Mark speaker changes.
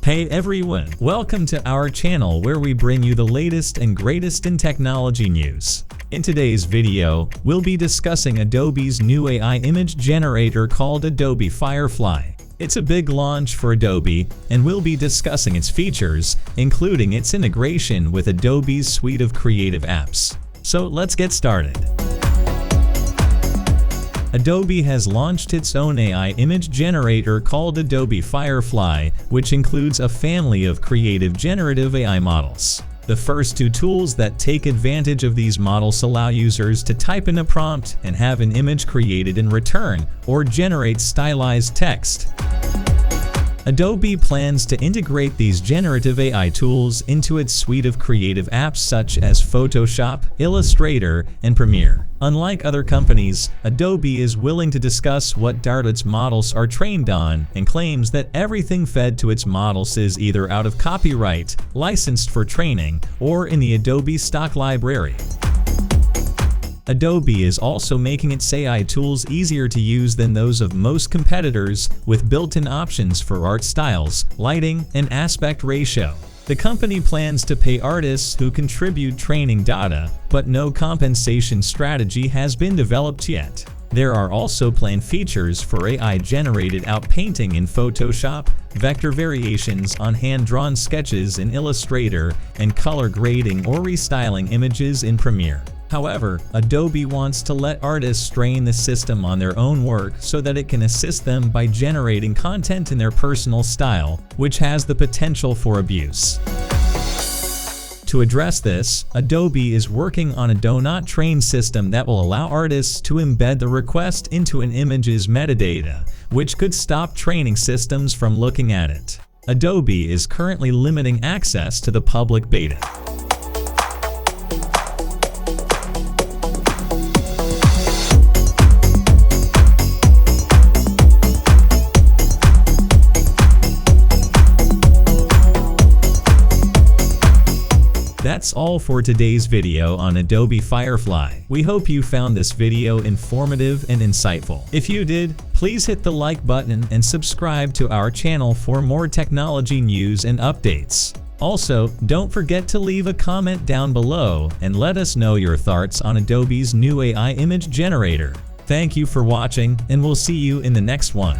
Speaker 1: Hey everyone, welcome to our channel where we bring you the latest and greatest in technology news. In today's video, we'll be discussing Adobe's new AI image generator called Adobe Firefly. It's a big launch for Adobe, and we'll be discussing its features, including its integration with Adobe's suite of creative apps. So let's get started. Adobe has launched its own AI image generator called Adobe Firefly, which includes a family of creative generative AI models. The first two tools that take advantage of these models allow users to type in a prompt and have an image created in return, or generate stylized text. Adobe plans to integrate these generative AI tools into its suite of creative apps such as Photoshop, Illustrator, and Premiere. Unlike other companies, Adobe is willing to discuss what data its models are trained on and claims that everything fed to its models is either out of copyright, licensed for training, or in the Adobe stock library. Adobe is also making its AI tools easier to use than those of most competitors, with built-in options for art styles, lighting, and aspect ratio. The company plans to pay artists who contribute training data, but no compensation strategy has been developed yet. There are also planned features for AI-generated outpainting in Photoshop, vector variations on hand-drawn sketches in Illustrator, and color grading or restyling images in Premiere. However, Adobe wants to let artists train the system on their own work so that it can assist them by generating content in their personal style, which has the potential for abuse. To address this, Adobe is working on a do-not-train system that will allow artists to embed the request into an image's metadata, which could stop training systems from looking at it. Adobe is currently limiting access to the public beta. That's all for today's video on Adobe Firefly. We hope you found this video informative and insightful. If you did, please hit the like button and subscribe to our channel for more technology news and updates. Also, don't forget to leave a comment down below and let us know your thoughts on Adobe's new AI image generator. Thank you for watching, and we'll see you in the next one.